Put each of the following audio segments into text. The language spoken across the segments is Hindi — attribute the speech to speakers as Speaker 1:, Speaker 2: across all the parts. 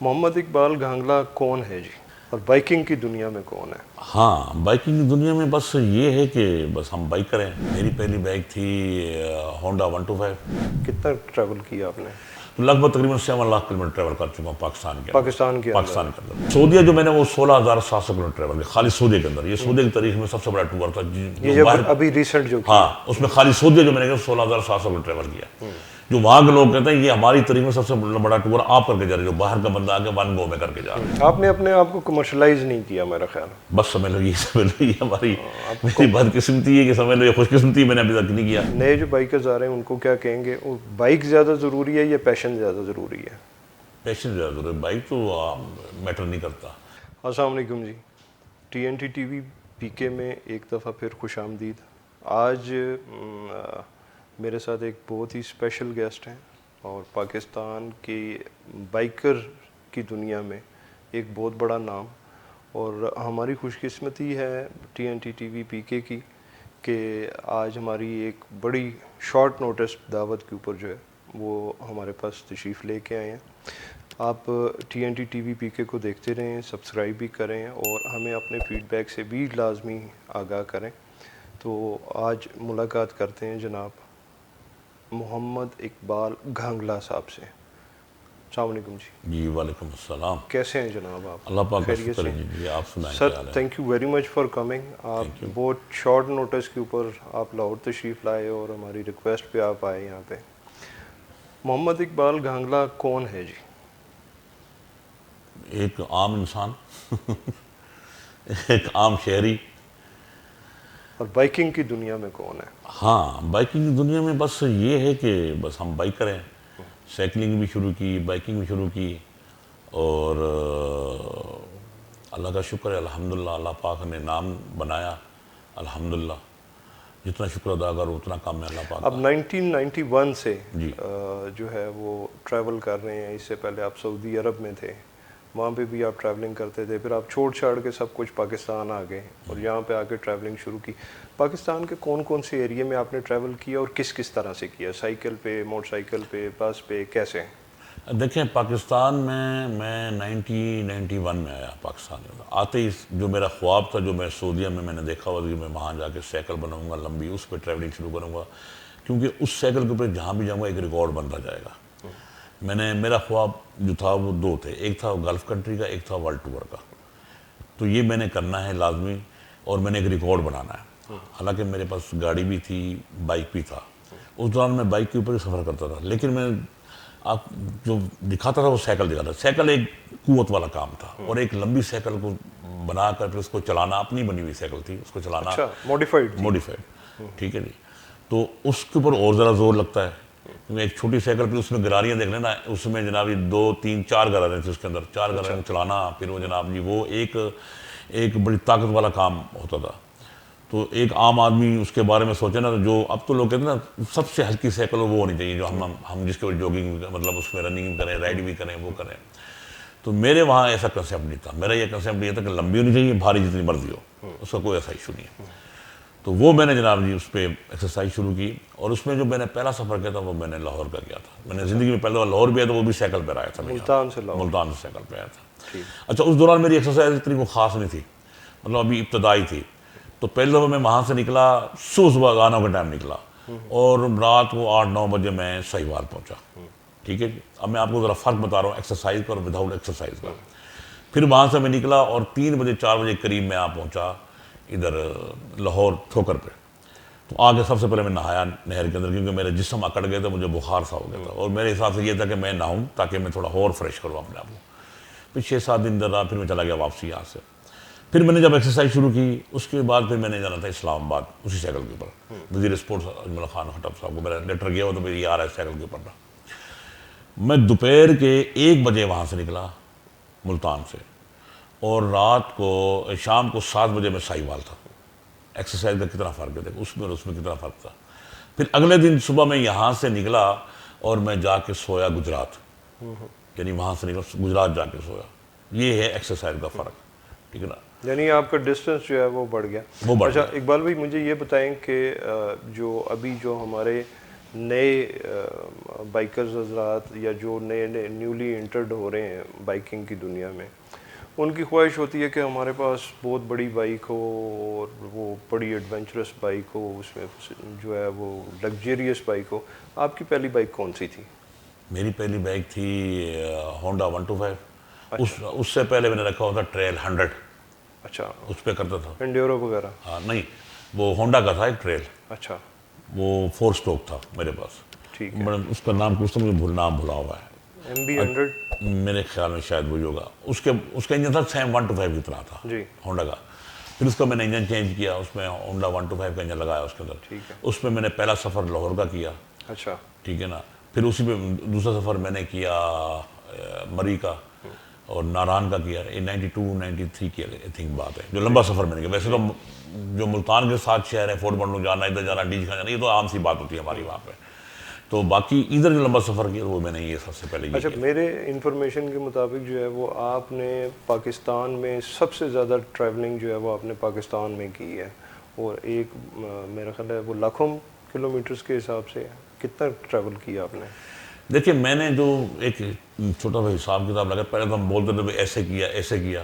Speaker 1: मोहम्मद इकबाल घांगला कौन है जी, और बाइकिंग की दुनिया में कौन है?
Speaker 2: हाँ, बाइकिंग की दुनिया में बस ये है कि बस हम बाइकर हैं। मेरी पहली बाइक थी होंडा 125।
Speaker 1: कितना ट्रैवल किया आपने?
Speaker 2: तो लगभग तकरीबन 7 लाख किलोमीटर ट्रैवल कर चुका हूँ पाकिस्तान के अंदर।
Speaker 1: पाकिस्तान के अंदर?
Speaker 2: पाकिस्तान के अंदर। सऊदीया जो मैंने वो 16,700 किलोमीटर ट्रैवल किया खाली सऊदी के अंदर। ये सऊदी की तारीख में सबसे बड़ा टूर था
Speaker 1: ये जब अभी रिसेंट जो किया।
Speaker 2: हाँ, उसमें खाली सऊदीया जो मैंने किया 16,700 किलोमीटर ट्रैवल किया। जो वहाँ के लोग कहते हैं ये हमारी तारीख में सबसे बड़ा टूर आप करके जा रहे हो, जो बाहर का बंदा आके वन गो में करके जा रहे हैं।
Speaker 1: आपने अपने आप को कमर्शलाइज नहीं किया मेरा ख्याल।
Speaker 2: बस समझ लो ये हमारी मेरी बदकिस्मती है कि समझ लो ये खुशकिस्मती मैंने अभी तक नहीं किया।
Speaker 1: नए जो बाइकर्स आ रहे हैं उनको क्या कहेंगे, वो बाइक ज़्यादा ज़रूरी है या पैशन ज़्यादा ज़रूरी है?
Speaker 2: पैशन ज़्यादा ज़रूरी है, बाइक तो मैटर नहीं करता।
Speaker 1: अस्सलाम वालेकुम जी, TNT TV PK में एक दफ़ा फिर खुशामदीद। आज मेरे साथ एक बहुत ही स्पेशल गेस्ट हैं और पाकिस्तान की बाइकर की दुनिया में एक बहुत बड़ा नाम, और हमारी खुशकिस्मती है TNT TV PK की कि आज हमारी एक बड़ी शॉर्ट नोटिस दावत के ऊपर जो है वो हमारे पास तशरीफ़ लेके आए हैं। आप TNT TV PK को देखते रहें, सब्सक्राइब भी करें और हमें अपने फ़ीडबैक से भी लाजमी आगाह करें। तो आज मुलाकात करते हैं जनाब मोहम्मद इकबाल घांगला साहब से। अस्सलाम वालेकुम जी।
Speaker 2: जी वालेकुम अस्सलाम।
Speaker 1: कैसे हैं जनाब आप?
Speaker 2: अल्लाह पाक का
Speaker 1: खैरियत
Speaker 2: शुक्र
Speaker 1: से?
Speaker 2: है जी, आप सुनाएं
Speaker 1: सर
Speaker 2: क्या हाल है?
Speaker 1: Thank you very much for coming. आप बहुत शॉर्ट नोटिस के ऊपर आप लाहौर तशरीफ़ लाए और हमारी रिक्वेस्ट पे आप आए यहाँ पे। मोहम्मद इकबाल घांगला कौन है जी?
Speaker 2: एक आम इंसान एक आम शहरी।
Speaker 1: और बाइकिंग की दुनिया में कौन है?
Speaker 2: हाँ, बाइकिंग की दुनिया में बस ये है कि बस हम बाइकर हैं। साइकिलिंग भी शुरू की, बाइकिंग भी शुरू की और अल्लाह का शुक्र है अल्हम्दुलिल्लाह, अल्लाह पाक ने नाम बनाया अल्हम्दुलिल्लाह। जितना शुक्र अदा करो उतना काम है अल्लाह पाक
Speaker 1: अब
Speaker 2: का।
Speaker 1: 1991 से
Speaker 2: जी।
Speaker 1: जो है वो ट्रैवल कर रहे हैं। इससे पहले आप सऊदी अरब में थे, वहाँ पे भी आप ट्रैवलिंग करते थे, फिर आप छोड़ छाड़ के सब कुछ पाकिस्तान आ गए और यहाँ पे आके ट्रैवलिंग शुरू की। पाकिस्तान के कौन कौन से एरिया में आपने ट्रैवल किया और किस किस तरह से किया? साइकिल पे, मोटरसाइकिल पे, बस पे, कैसे?
Speaker 2: देखें, पाकिस्तान में मैं 1991 में आया पाकिस्तान में। आते ही जो मेरा ख्वाब था, जो मैं सऊदीया में मैंने देखा हुआ कि मैं वहाँ जाके साइकिल बनाऊँगा लंबी, उस पर ट्रैवलिंग शुरू करूँगा, क्योंकि उस साइकिल के ऊपर जहाँ भी जाऊँगा एक रिकॉर्ड बनता जाएगा। मेरा ख्वाब जो था वो दो थे, एक था गल्फ़ कंट्री का, एक था वर्ल्ड टूर का। तो ये मैंने करना है लाजमी और मैंने एक रिकॉर्ड बनाना है। हालांकि मेरे पास गाड़ी भी थी, बाइक भी था। उस दौरान मैं बाइक के ऊपर ही सफ़र करता था, लेकिन मैं आप जो दिखाता था वो साइकिल दिखाता था। साइकिल एक कुव्वत वाला काम था और एक लंबी साइकिल को बनाकर फिर उसको चलाना, अपनी बनी हुई साइकिल थी, उसको चलाना।
Speaker 1: अच्छा, मॉडिफाइड।
Speaker 2: ठीक है जी। तो उसके ऊपर और ज़रा जोर लगता है, क्योंकि एक छोटी साइकिल पे उसमें गरारियाँ देख लेना, उसमें जनाब ये 2 3 4 गरारियाँ थी उसके अंदर, 4 गरारियाँ चलाना, फिर वो जनाब जी वो एक बड़ी ताकत वाला काम होता था। तो एक आम आदमी उसके बारे में सोचे ना, तो जो अब तो लोग कहते हैं ना सबसे हल्की साइकिल वो होनी चाहिए, जो हम जिसके जॉगिंग मतलब उसमें रनिंग करें, राइड भी करें, वो करें। तो मेरे वहाँ ऐसा कंसेप्ट नहीं था। मेरा ये कंसेप्ट ये था कि लंबी होनी चाहिए, भारी जितनी मर्जी हो, उसका कोई ऐसा इशू नहीं है। तो वो मैंने जनाब जी उस पर एक्सरसाइज शुरू की और उसमें जो मैंने पहला सफ़र किया था वो मैंने लाहौर का किया था। मैंने ज़िंदगी में पहले लाहौर भी आया था, वो भी साइकिल पर आया था।
Speaker 1: मुल्तान से लाहौर?
Speaker 2: मुल्तान से साइकिल पर आया था। अच्छा, उस दौरान मेरी एक्सरसाइज इतनी वो ख़ास नहीं थी, मतलब अभी इब्तदाई थी। तो पहले दफ़ा मैं वहाँ से निकला, सुबह गानों का टाइम निकला और रात को 8 9 बजे मैं सहीवाल पहुँचा। ठीक है जी। अब मैं आपको ज़रा फ़र्क बता रहा हूँ एक्सरसाइज का और विदाउट एक्सरसाइज का। फिर वहाँ से मैं निकला और 3 बजे 4 बजे करीब मैं पहुँचा इधर लाहौर ठोकर पे। तो आगे सबसे पहले मैं नहाया नहर के अंदर, क्योंकि मेरे जिस्म अकड़ गए थे, मुझे बुखार सा हो गया था और मेरे हिसाब से ये था कि मैं नहाऊँ ताकि मैं थोड़ा और फ्रेश करूँ अपने आप को। फिर 6 7 दिन रहा, फिर मैं चला गया वापसी यहाँ से। फिर मैंने जब एक्सरसाइज शुरू की उसके बाद फिर मैंने जाना था इस्लामाबाद उसी साइकिल के ऊपर। वज़ीर स्पोर्ट्स अजमल खान खटब साहब को मेरा लेटर गया हो तो मेरी आ रहा है साइकिल के ऊपर ना। मैं दोपहर के 1 बजे वहाँ से निकला मुल्तान से और रात को शाम को 7 बजे मैं साहिवाल था। एक्सरसाइज का कितना फ़र्क है, देखो उसमें और उसमें कितना फ़र्क था। फिर अगले दिन सुबह मैं यहाँ से निकला और मैं जाके सोया गुजरात, यानी वहाँ से निकला गुजरात जाके सोया। ये है एक्सरसाइज का फ़र्क, ठीक है ना।
Speaker 1: यानी आपका डिस्टेंस जो है वो बढ़ गया।
Speaker 2: वो बढ़
Speaker 1: अच्छा
Speaker 2: गया।
Speaker 1: इकबाल भाई, मुझे ये बताएं कि जो अभी जो हमारे नए बाइकर्स हजरात या जो नए नए न्यूली इंटर्ड हो रहे हैं बाइकिंग की दुनिया में, उनकी ख्वाहिश होती है कि हमारे पास बहुत बड़ी बाइक हो और वो बड़ी एडवेंचरस बाइक हो, उसमें जो है वो लग्जरियस बाइक हो। आपकी पहली बाइक कौन सी थी?
Speaker 2: मेरी पहली बाइक थी होंडा 125। उससे पहले मैंने रखा हुआ था ट्रेल 100।
Speaker 1: अच्छा,
Speaker 2: उस पर करता था।
Speaker 1: एंड्योरो वगैरह?
Speaker 2: हाँ नहीं, वो होंडा का था एक ट्रेल,
Speaker 1: अच्छा,
Speaker 2: वो 4 स्ट्रोक था मेरे पास।
Speaker 1: ठीक है।
Speaker 2: उसका नाम कुछ तो मुझे नाम भुला हुआ है।
Speaker 1: MB 100?
Speaker 2: मेरे ख्याल में शायद वही होगा। उसका इंजन था सेम 125 की तरह था
Speaker 1: जी,
Speaker 2: होंडा का। फिर उसका मैंने इंजन चेंज किया, उसमें होंडा 125 का इंजन लगाया उसके अंदर।
Speaker 1: ठीक है।
Speaker 2: उसमें मैंने पहला सफ़र लाहौर का किया,
Speaker 1: अच्छा,
Speaker 2: ठीक है ना। फिर उसी पे दूसरा सफ़र मैंने किया मरी का और नारायण का किया। ये 92 93 की आई थिंक बात है, जो लंबा सफ़र मैंने किया। वैसे तो जो मुल्तान के साथ शहर है, फोर्ट बंडू जाना, इधर जाना, डीज खाना, ये तो आम सी बात होती है हमारी वहाँ पे। तो बाकी इधर जो लंबा सफ़र किया वो मैंने ये सबसे पहले ये
Speaker 1: अच्छा,
Speaker 2: किया।
Speaker 1: मेरे इंफॉर्मेशन के मुताबिक जो है वो आपने पाकिस्तान में सबसे ज़्यादा ट्रैवलिंग जो है वो आपने पाकिस्तान में की है, और मेरा ख्याल है वो लाखों किलोमीटर्स के हिसाब से कितना ट्रैवल किया आपने?
Speaker 2: देखिए, मैंने जो एक छोटा सा हिसाब किताब लगा, पहले तो हम बोलते थे भाई ऐसे किया,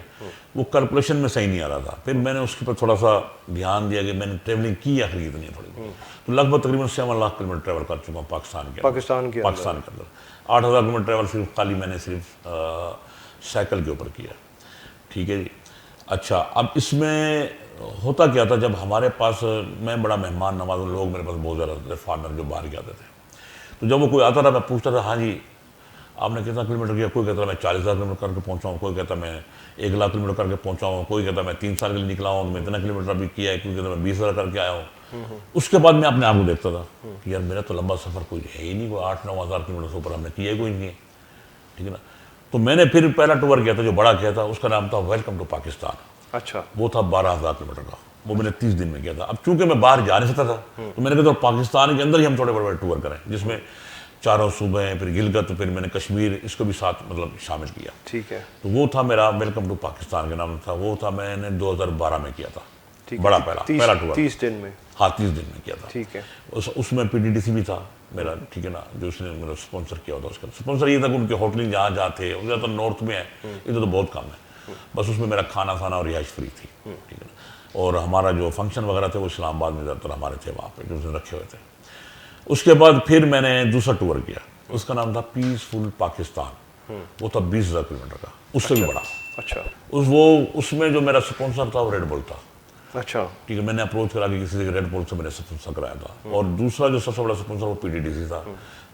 Speaker 2: वो कैलकुलेशन में सही नहीं आ रहा था। फिर मैंने उसके ऊपर थोड़ा सा ध्यान दिया कि मैंने ट्रैवलिंग की आखिर कितनी है थोड़ी। तो लगभग तकरीबन 7 लाख किलोमीटर ट्रैवल कर चुका हूँ पाकिस्तान के अंदर। पाकिस्तान के अंदर 8,000 किलोमीटर ट्रैवल सिर्फ खाली मैंने साइकिल के ऊपर किया, ठीक है जी। अच्छा, अब इसमें होता क्या था, जब हमारे पास, मैं बड़ा मेहमान नवाज, लोग मेरे पास बहुत ज़्यादा थे, फॉरनर जो बाहर के आते थे। तो जब वो कोई आता था मैं पूछता था, हाँ जी आपने कितना किलोमीटर किया? कोई कहता मैं 40,000 किलोमीटर करके पहुंचा हूँ, कोई कहता मैं 1 लाख किलोमीटर करके पहुंचा हूँ, कोई कहता मैं 3 साल के लिए निकला हूँ तो मैं इतना किलोमीटर अभी किया है, कोई कहता मैं 20,000 करके आया हूँ। उसके बाद मैं अपने आप को देखता था कि यार मेरा तो लंबा सफ़र कोई है ही नहीं, कोई 8-9 हज़ार किलोमीटर से ऊपर हमने किया ही कोई नहीं है, ठीक है ना। तो मैंने फिर पहला टूर किया था जो बड़ा किया था, उसका नाम था वेलकम टू पाकिस्तान।
Speaker 1: अच्छा,
Speaker 2: वो था 12,000 किलोमीटर का, वो मैंने 30 दिन में किया था। अब चूंकि मैं बाहर जा नहीं सकता था, तो मैंने कहा तो पाकिस्तान के अंदर ही हम थोड़े बड़े बड़े टूर करें, जिसमें चारों सूबे, फिर गिलगित, फिर मैंने कश्मीर, इसको भी साथ मतलब शामिल किया।
Speaker 1: ठीक है,
Speaker 2: तो वो था मेरा वेलकम टू पाकिस्तान के नाम था। वो था मैंने 2012 में किया था,
Speaker 1: ठीक
Speaker 2: बड़ा
Speaker 1: है।
Speaker 2: पहला टूर।
Speaker 1: 30 दिन में?
Speaker 2: हाँ 30 दिन में किया था।
Speaker 1: ठीक है।
Speaker 2: उसमें PTDC भी था मेरा, ठीक है ना, जो उसने मेरा स्पॉन्सर किया होता। उसका स्पॉन्सर ये था कि उनके होटलिंग जहाँ थे, उनका तो नॉर्थ में है, इधर तो बहुत कम है, बस उसमें मेरा खाना और रिहाइश फ्री थी, ठीक है ना। और हमारा जो फंक्शन वगैरह थे वो इस्लामाबाद में ज़्यादातर हमारे थे वहाँ पे, जो उसने रखे हुए थे। उसके बाद फिर मैंने दूसरा टूर किया, उसका नाम था पीसफुल पाकिस्तान। वो था 20,000 किलोमीटर का, उससे भी बड़ा।
Speaker 1: अच्छा,
Speaker 2: उसमें जो मेरा स्पॉन्सर था वो रेड बुल था।
Speaker 1: अच्छा,
Speaker 2: ठीक है, मैंने अप्रोच करा कि किसी से रेड बुल से मैंने स्पॉन्सर कराया था। और दूसरा जो सबसे बड़ा स्पॉन्सर वो PTDC था।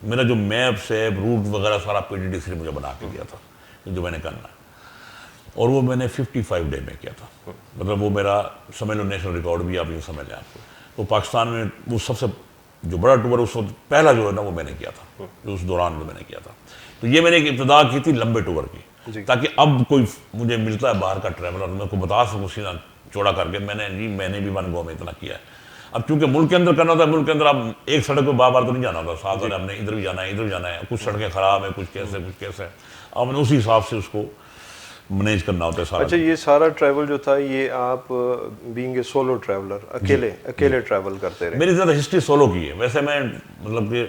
Speaker 2: मेरा जो मैप से रूट वगैरह सारा PTDC ने मुझे बना के दिया था, जो मैंने करना है। और वो मैंने 55 डे में किया था, मतलब वो मेरा समझ लो नेशनल रिकॉर्ड भी आप यूँ समझ लें आप। तो पाकिस्तान में वो सबसे जो बड़ा टूर उस वक्त पहला जो है ना वो मैंने किया था, जो उस दौरान जो मैंने किया था। तो ये मैंने एक इब्तिदा की थी लंबे टूर की, ताकि अब कोई मुझे मिलता है बाहर का ट्रैवलर, मैं को बता सकूँ सीधा चौड़ा करके मैंने भी वन गो में इतना किया है। अब चूंकि मुल्क के अंदर करना होता है, मुल्क के अंदर आप एक सड़क पर बार तो नहीं जाना होता, साथ साथ आपने इधर भी जाना है, इधर भी जाना है, कुछ सड़कें खराब है, कुछ कैसे आपने उसी हिसाब से उसको मैनेज करना होता है सारा।
Speaker 1: अच्छा, ये सारा ट्रैवल जो था ये आप बीइंग ए सोलो ट्रैवलर अकेले ट्रैवल करते रहे?
Speaker 2: मेरी ज़्यादा हिस्ट्री सोलो की है। वैसे मैं मतलब कि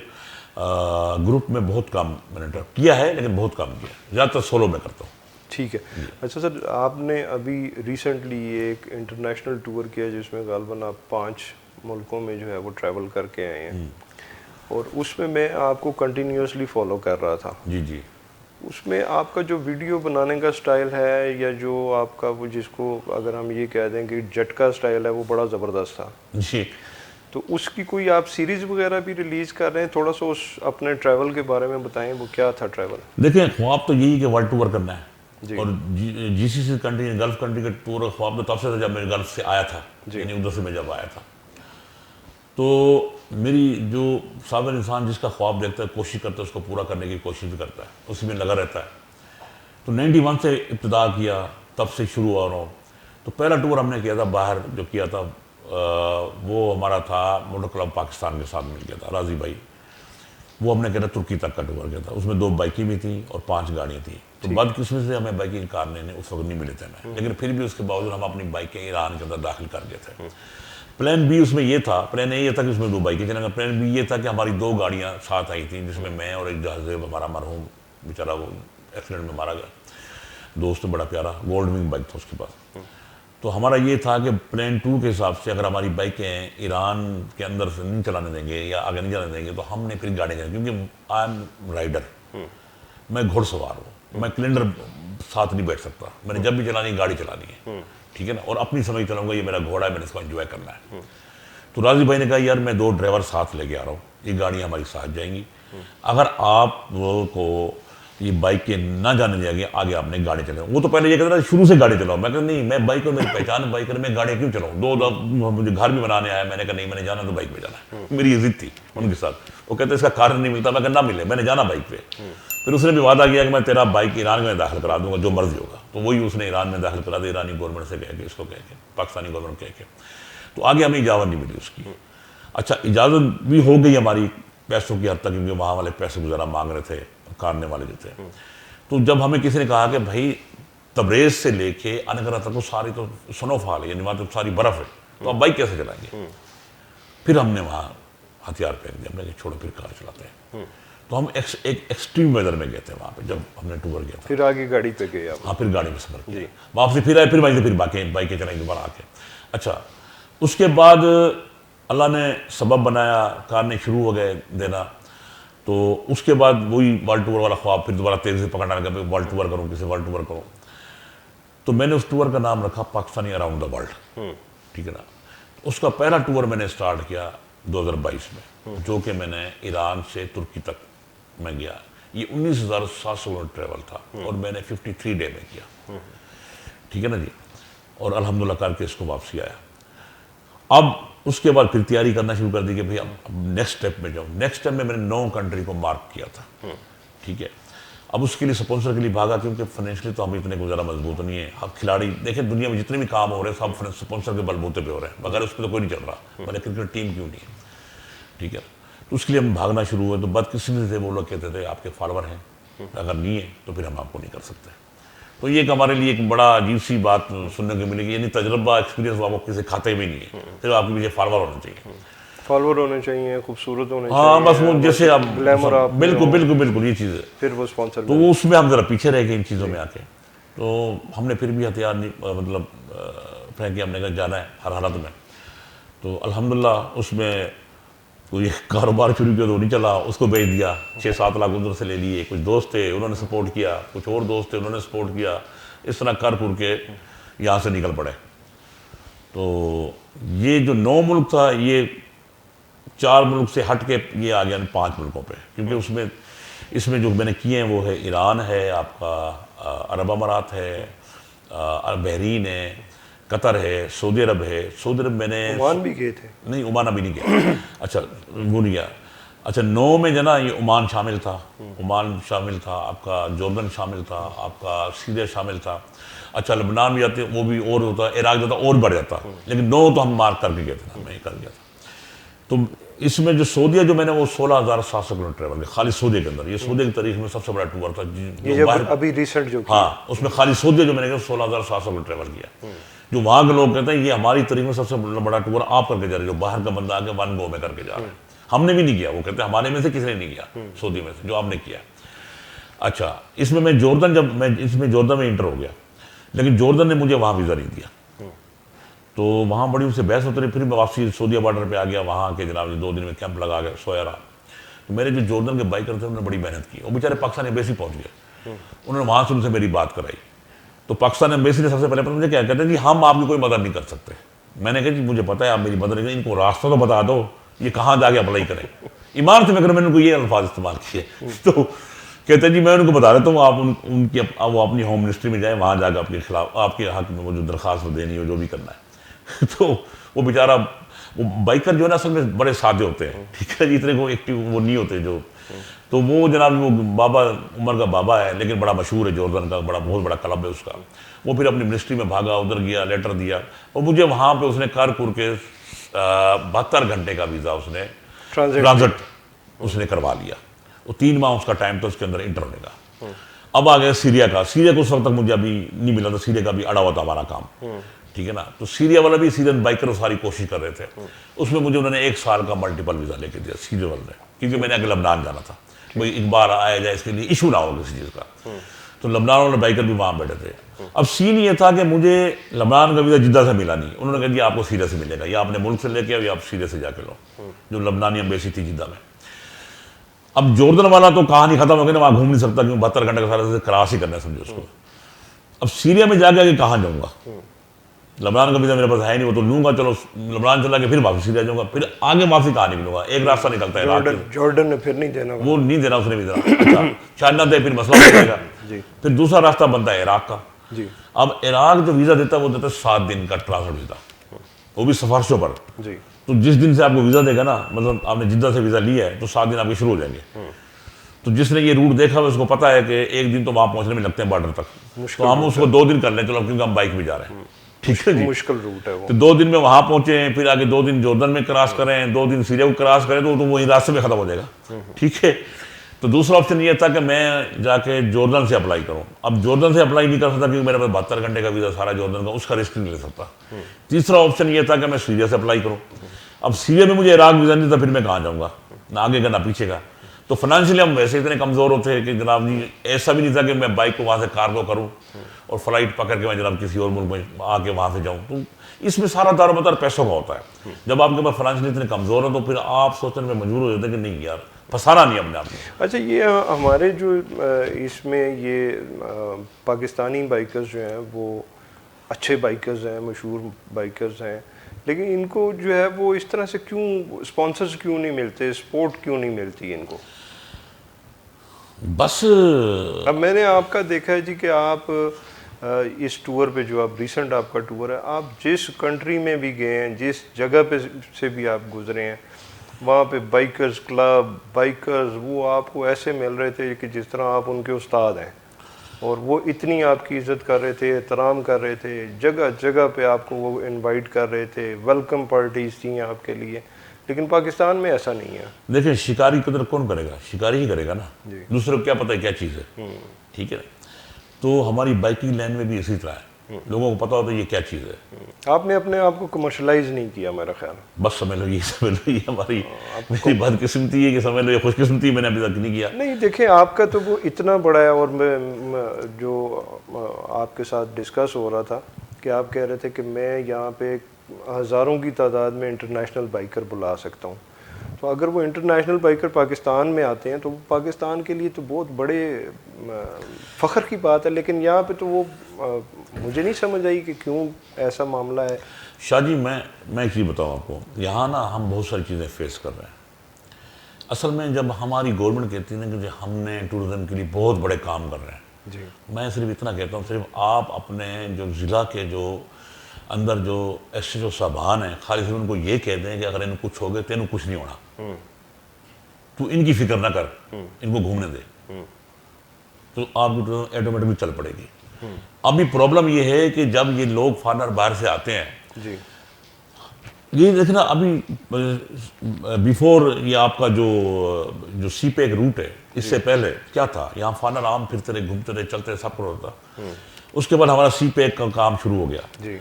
Speaker 2: ग्रुप में बहुत कम मैंने किया है, लेकिन बहुत कम किया, ज़्यादातर सोलो में करता हूँ।
Speaker 1: ठीक है। अच्छा सर, आपने अभी रिसेंटली एक इंटरनेशनल टूर किया जिसमें गालबन आप 5 मुल्कों में जो है वो ट्रैवल करके आए हैं, और उसमें मैं आपको कंटिन्यूसली फॉलो कर रहा था।
Speaker 2: जी जी।
Speaker 1: उसमें आपका जो वीडियो बनाने का स्टाइल है, या जो आपका वो जिसको अगर हम ये कह दें कि झटका स्टाइल है, वो बड़ा ज़बरदस्त था
Speaker 2: जी।
Speaker 1: तो उसकी कोई आप सीरीज़ वगैरह भी रिलीज़ कर रहे हैं? थोड़ा सा उस अपने ट्रैवल के बारे में बताएं, वो क्या था ट्रैवल?
Speaker 2: देखिए, ख्वाब तो यही कि वर्ल्ड टूर करना है।
Speaker 1: जी।
Speaker 2: और GCC कंट्री, गल्फ कंट्री का टूर ख्वाब तो तब से था जब मैं गल्फ से आया था, यानी उधर से मैं जब आया था। तो मेरी जो साधारण इंसान जिसका ख्वाब देखता है, कोशिश करता है, उसको पूरा करने की कोशिश भी करता है, उसी में लगा रहता है। तो 91 से इब्तिदा किया, तब से शुरू हो रहा हूँ। तो पहला टूर हमने किया था बाहर, जो किया था वो हमारा था मोटर क्लब पाकिस्तान के साथ मिल गया था, राजी भाई। वो हमने किया था तुर्की तक का टूर किया था। उसमें 2 बाइकें भी थी और 5 गाड़ियाँ थी। तो बदकिस्मती से हमें बाइकिंग कार ने उस वक्त नहीं मिले थे, मैं लेकिन फिर भी उसके बावजूद हम अपनी बाइकें ईरान के अंदर दाखिल कर गए थे। प्लान बी उसमें ये था, प्लान ए ये था कि उसमें 2 बाइकें चलेंगे, प्लान बी ये था कि हमारी 2 गाड़ियाँ साथ आई थी, जिसमें मैं और एक जहाज़ेब हमारा मरहूम बेचारा वो एक्सीडेंट में मारा गया, दोस्त बड़ा प्यारा गोल्ड विंग बाइक था उसके पास। तो हमारा ये था कि प्लान 2 के हिसाब से अगर हमारी बाइकें ईरान के अंदर से नहीं चलाने देंगे या आगे नहीं चलाने देंगे तो हमने फिर गाड़ी चलानी, क्योंकि आई एम राइडर, मैं घुड़सवार हूँ, मैं क्लिंडर साथ नहीं बैठ सकता, मैंने जब भी चलानी है गाड़ी चलानी है, ठीक है ना, और अपनी समय चलाऊंगा, ये मेरा घोड़ा है, मैंने इसको एंजॉय करना है। तो राजी भाई ने कहा यार मैं 2 ड्राइवर साथ लेके आ रहा हूँ, ये गाड़ी हमारी साथ जाएंगी, अगर आप वो को ये बाइक के ना जाने जाएंगे आगे आपने गाड़ी चलाओ। वो तो पहले ये कहता था शुरू से गाड़ी चलाओ, मैं कहता नहीं, मैं बाइक और मेरी पहचान है बाइकर, मैं गाड़ी क्यों चलाऊँ, 2 मुझे घर भी बनाने आया, मैंने कहा नहीं मैंने जाना तो बाइक पे जाना है, मेरी ये जिद थी उनके साथ। वो कहते इसका कारण नहीं मिलता, मैं कहता ना मिले, मैंने जाना बाइक पे। फिर उसने भी वादा किया कि मैं तेरा बाइक ईरान में दाखिल करा दूंगा जो मर्जी होगा, तो वही उसने ईरान में दाखिल करा दिया, ईरानी गवर्नमेंट से कह के, इसको कह के, पाकिस्तानी गवर्नमेंट कह के। तो आगे हमें इजाज़त नहीं मिली उसकी। अच्छा इजाज़त भी हो गई हमारी पैसों की हद तक, क्योंकि वहाँ वाले पैसे गुजारा मांग रहे थे कारने वाले जो थे। तो जब हमें किसी ने कहा कि भाई तबरेज़ से लेके अनकरा तक तो सारी तो स्नोफॉल है, यानी वहाँ तो सारी बर्फ़ है, तो आप बाइक कैसे चलाएंगे। फिर हमने वहाँ हथियार फेंक दिया, हमने कहा छोड़ो फिर कार चलाते हैं। तो हम एक एक्सट्रीम वेदर में गए थे वहाँ पे, जब हमने टूर गया था।
Speaker 1: फिर आगे गाड़ी पे गए आप?
Speaker 2: हाँ फिर गाड़ी में सफर किया, वापसी फिर आए, फिर वहीं से फिर बाइकें चलाएंगे दोबारा आके। अच्छा उसके बाद अल्लाह ने सबब बनाया, कार ने शुरू हो गए देना, तो उसके बाद वही वर्ल्ड टूर वाला ख्वाब फिर दोबारा तेज़ी से पकड़ना लगा, वर्ल्ड टूर करूँ, किसी वर्ल्ड टूर करूँ। तो मैंने उस टूर का नाम रखा पाकिस्तानी अराउंड द वर्ल्ड, ठीक है ना। उसका पहला टूर मैंने स्टार्ट किया 2022 में, जो कि मैंने ईरान से तुर्की तक मैं गया। ये 19,700 किलोमीटर ट्रेवल था और मैंने 53 डे में किया, ठीक है ना जी। और अल्हम्दुलिल्लाह करके इसको वापसी आया। अब उसके बाद फिर तैयारी करना शुरू कर दी कि भाई अब नेक्स्ट स्टेप में जाऊँ। नेक्स्ट स्टेप में मैंने 9 कंट्री को मार्क किया था, ठीक है। अब उसके लिए स्पॉन्सर के लिए भागा, क्योंकि फाइनेंशियली तो हम इतने को ज़्यादा मजबूत नहीं है। अब खिलाड़ी देखें दुनिया में जितने भी काम हो रहे हैं सब स्पॉन्सर के बलबूते पे हो रहे हैं, मगर उस पर तो कोई नहीं चल रहा, मैंने क्रिकेट टीम क्यों नहीं है, ठीक है। तो उसके लिए हम भागना शुरू हुए। तो बदकिस्मती से वो लोग कहते थे आपके फॉलोअर हैं, अगर नहीं है तो फिर हम आपको नहीं कर सकते। तो ये एक हमारे लिए एक बड़ा अजीब सी बात सुनने को मिलेगी, यानी तजर्बा एक्सपीरियंस आपको किसी खाते भी नहीं है, सिर्फ आपके पीछे फॉलोअर होने चाहिए,
Speaker 1: फॉलोअर होने चाहिए, खूबसूरत होने चाहिए।
Speaker 2: हाँ बस वो जैसे आप
Speaker 1: ग्लैमर आप
Speaker 2: बिल्कुल बिल्कुल बिल्कुल ये चीज़ है।
Speaker 1: फिर वो स्पॉन्सर,
Speaker 2: तो वो उसमें हम ज़रा पीछे रह गए इन चीज़ों में आके। तो हमने फिर भी हथियार नहीं मतलब फेंके, हमने कहा जाना है हर हालत में। तो अल्हम्दुलिल्लाह उसमें कोई कारोबार शुरू किया तो नहीं चला, उसको बेच दिया, 6-7 लाख उधर से ले लिए। कुछ दोस्त थे उन्होंने सपोर्ट किया, कुछ और दोस्त थे उन्होंने सपोर्ट किया, इस तरह कर कुर के यहाँ से निकल पड़े। तो ये जो 9 मुल्क था, ये 4 मुल्क से हट के ये आ गया 5 मुल्कों पे, क्योंकि इसमें जो मैंने किए हैं वो है ईरान है, आपका अरब अमारात है, बहरीन है, कतर है, सऊदी अरब है। सऊदी अरब मैंने
Speaker 1: ओमान भी गए थे?
Speaker 2: नहीं ओमान अभी नहीं गया। अच्छा वो नहीं गया। अच्छा 9 में जना ये ओमान शामिल था, ओमान शामिल था, आपका जॉर्डन शामिल था, आपका सीरिया शामिल था। अच्छा लबनान भी जाते वो भी और होता, इराक जाता और बढ़ जाता, लेकिन 9 तो हम मार्क करके गए थे, मैं कर गया था। तो इसमें जो सऊदीया जो मैंने वो 16,700 किलोमीटर ट्रेवल किया खाली सऊदी के अंदर। ये सऊदी की तारीख में सबसे बड़ा टूर था
Speaker 1: ये जब अभी रिसेंट जो किया।
Speaker 2: हाँ उसमें खाली सऊदीया जो मैंने किया 16,700 किलोमीटर ट्रेवल किया। जो वहाँ के लोग कहते हैं ये हमारी तारीख में सबसे बड़ा टूर आप करके जा रहे हो, जो बाहर का बंदा आके 1 गो में करके जा रहा है, हमने भी नहीं किया। वो कहते हैं हमारे में से किसी ने नहीं किया, सऊदी में से जो आपने किया। अच्छा इसमें मैं जॉर्डन, जब मैं इसमें जॉर्डन में इंटर हो गया, लेकिन जॉर्डन ने मुझे वहाँ वीज़ा नहीं दिया, तो वहाँ बड़ी उनसे बहस होती रही। फिर मैं वापसी सऊदीया बॉर्डर पे आ गया, वहाँ के जनाब 2 दिन में कैंप लगा के सोया रहा। तो मेरे जो जॉर्डन के बाइकर थे उन्होंने बड़ी मेहनत की, वो बेचारे पाकिस्तान एम्बेसी पहुँच गए, उन्होंने वहाँ से उनसे मेरी बात कराई। तो पाकिस्तान एम्बेसी ने सबसे पहले मुझे क्या कहते हैं जी हम आपकी कोई मदद नहीं कर सकते। मैंने कहा जी मुझे पता है आप मेरी मदद नहीं, इनको रास्ता तो बता दो, ये कहाँ जाके अप्लाई करें। ईमान से मैं मैंने उनको ये अल्फाज इस्तेमाल किए। तो कहते हैं जी मैं उनको बता देता हूँ, आप उनकी वो अपनी होम मिनिस्ट्री में जाएँ, वहाँ जाकर आपके खिलाफ आपके हक में वो जो दरख्वास्त देनी हो जो भी करना है। तो वो बेचारा वो बाइकर जो है ना असल में बड़े सादे होते हैं, ठीक है जी, इतने को एक्टिव वो नहीं होते जो। तो वो जनाब वो बाबा उमर का बाबा है, लेकिन बड़ा मशहूर है जॉर्डन का, बहुत बड़ा क्लब है उसका। वो फिर अपनी मिनिस्ट्री में भागा, उधर गया, लेटर दिया, और मुझे वहाँ पे उसने कर कुर के 72 घंटे का वीज़ा उसने ट्रांजिट उसने करवा लिया। वो 3 माह उसका टाइम था उसके अंदर इंटर होने का। अब आ गया सीरिया का। सीरिया को उस वक्त तक मुझे अभी नहीं मिला था, सीरिया का भी अड़ा हुआ था हमारा काम, ठीक है ना। तो सीरिया वाला भी सीरियन बाइकर सारी कोशिश कर रहे थे, उसमें मुझे उन्होंने 1 साल का मल्टीपल वीज़ा लेके दिया सीरिया वाले ने, क्योंकि मैंने आगे लबनान जाना था, कोई एक बार आया जाए इसके लिए इशू ना हो किसी चीज़ का। तो लबनान वाले बाइकर भी वहाँ बैठे थे। अब सीन ये था कि मुझे लबनान का वीज़ा जिद्दा से मिला नहीं, उन्होंने कह दिया आपको सीरिया से मिलेगा, या अपने मुल्क से लेके आओ या आप सीरिया से जाके लो, जो लबनानी एम्बेसी थी जिद्दा में। अब जॉर्डन वाला तो कहानी खत्म हो गई ना, वहाँ घूम नहीं सकता क्योंकि 72 घंटे का सारा क्रॉस ही करना है, समझो उसको। अब सीरिया में जाके आगे कहाँ जाऊँगा, लबनान का वीज़ा मेरे पास है नहीं, वो तो लूंगा, चलो लबनान चला के फिर वापस सीरिया जाऊँगा, फिर आगे वापसी कहाँ निकलूंगा, एक रास्ता निकलता है
Speaker 1: जॉर्डन ने फिर नहीं देना,
Speaker 2: वो नहीं देना उसने वीज़ा। अच्छा चाइना दे, फिर मसला हो जाएगा। फिर दूसरा रास्ता बनता है इराक का।
Speaker 1: जी।
Speaker 2: अब इराक जो वीज़ा देता है वो देता है 7 दिन का ट्रांसफर वीज़ा, वो भी सिफारिशों पर।
Speaker 1: जी।
Speaker 2: तो जिस दिन से आपको वीज़ा देगा ना, मतलब आपने जिद्दा से वीज़ा लिया है तो 7 दिन आपके शुरू हो जाएंगे। तो जिसने ये रूट देखा है उसको पता है कि 1 दिन तो वहाँ पहुँचने में लगते हैं बॉर्डर तक, तो हम उसको 2 दिन कर लें, चलो क्योंकि हम बाइक में जा रहे हैं, ठीक है जी।
Speaker 1: मुश्किल रूट है वो।
Speaker 2: तो 2 दिन में वहाँ पहुँचे, फिर आगे 2 दिन जॉर्डन में क्रॉस करें, 2 दिन सीरिया को क्रॉस करें, तो वही रास्ते में ख़त्म हो जाएगा, ठीक है। तो दूसरा ऑप्शन ये था कि मैं जाके जॉर्डन से अप्लाई करूं। अब जॉर्डन से अप्लाई नहीं कर सकता क्योंकि मेरे पास 72 घंटे का वीज़ा सारा जॉर्डन का, उसका रिस्क नहीं ले सकता। तीसरा ऑप्शन ये था कि मैं सीरिया से अप्लाई करूं। अब सीरिया में मुझे इराक वीज़ा नहीं था, फिर मैं कहाँ जाऊँगा, ना आगे का ना पीछे का। तो फाइनेंशियली हम वैसे इतने कमज़ोर होते हैं कि जनाब जी ऐसा भी नहीं था कि मैं बाइक को वहाँ से कार्गो करूँ और फ्लाइट पकड़ के मैं जनाब किसी और मुल्क में आके वहाँ से जाऊँ। तो इसमें सारा दारोमदार पैसों का होता है। जब आपके पास फाइनेंशियली इतने कमज़ोर हो तो फिर आप सोचने में मजबूर हो जाते हैं कि नहीं यार, फंसाना नहीं अपने आप में।
Speaker 1: अच्छा, ये हमारे जो इसमें ये पाकिस्तानी बाइकर्स जो हैं वो अच्छे बाइकर्स हैं, मशहूर बाइकर्स हैं, लेकिन इनको जो है वो इस तरह से क्यों स्पॉन्सर्स क्यों नहीं मिलते, सपोर्ट क्यों नहीं मिलती इनको?
Speaker 2: बस
Speaker 1: अब मैंने आपका देखा है जी कि आप इस टूर पे जो आप रिसेंट आपका टूर है, आप जिस कंट्री में भी गए हैं, जिस जगह पे से भी आप गुजरे हैं, वहाँ पे बाइकर्स क्लब, बाइकर्स वो आपको ऐसे मिल रहे थे कि जिस तरह आप उनके उस्ताद हैं, और वो इतनी आपकी इज़्ज़त कर रहे थे, एहतराम कर रहे थे, जगह जगह पे आपको वो इनवाइट कर रहे थे, वेलकम पार्टीज़ थी आपके लिए। लेकिन पाकिस्तान में ऐसा नहीं है।
Speaker 2: देखिए, शिकारी कदर कौन करेगा, शिकारी ही करेगा ना, दूसरे को क्या पता है क्या चीज़ है, ठीक है। तो हमारी बाइकिंग लाइन में भी इसी तरह है, लोगों को पता होता है ये क्या चीज़ है।
Speaker 1: आपने अपने आप को कमर्शलाइज नहीं किया मेरा ख्याल।
Speaker 2: बस समझ लो ये हमारी मेरी बदकिस्मती है कि समझ लो ये खुशकिस्मती मैंने अभी तक नहीं किया।
Speaker 1: नहीं, देखें आपका तो वो इतना बड़ा है, और मैं जो आपके साथ डिस्कस हो रहा था कि आप कह रहे थे कि मैं यहाँ पे हज़ारों की तादाद में इंटरनेशनल बाइकर बुला सकता हूँ। तो अगर वो इंटरनेशनल बाइकर पाकिस्तान में आते हैं तो पाकिस्तान के लिए तो बहुत बड़े फ़ख्र की बात है, लेकिन यहाँ पे तो वो मुझे नहीं समझ आई कि क्यों ऐसा मामला है।
Speaker 2: शाह जी, मैं एक चीज़ बताऊँ आपको, यहाँ ना हम बहुत सारी चीज़ें फेस कर रहे हैं। असल में जब हमारी गवर्नमेंट कहती है ना कि हमने टूरिज़म के लिए बहुत बड़े काम कर रहे हैं
Speaker 1: जी,
Speaker 2: मैं सिर्फ इतना कहता हूँ, सिर्फ आप अपने जो ज़िला के जो अंदर जो SHO साहबान हैं, खाली सिर्फ उनको ये कहते हैं कि अगर इनको कुछ हो गया तो इनको कुछ नहीं होना, तू इनकी फिक्र ना कर, इनको घूमने दे, तो आपकी तो ऑटोमेटिकली चल पड़ेगी। अभी प्रॉब्लम ये है कि जब ये लोग फॉरेनर बाहर से आते हैं
Speaker 1: जी,
Speaker 2: ये देखना, अभी बिफोर ये आपका जो सीपेक रूट है, इससे पहले क्या था, यहाँ फॉरेनर आम फिरते रहे, घूमते रहे, चलते रहे, सब कुछ होता। उसके बाद हमारा सीपेक का काम शुरू हो गया।
Speaker 1: जी,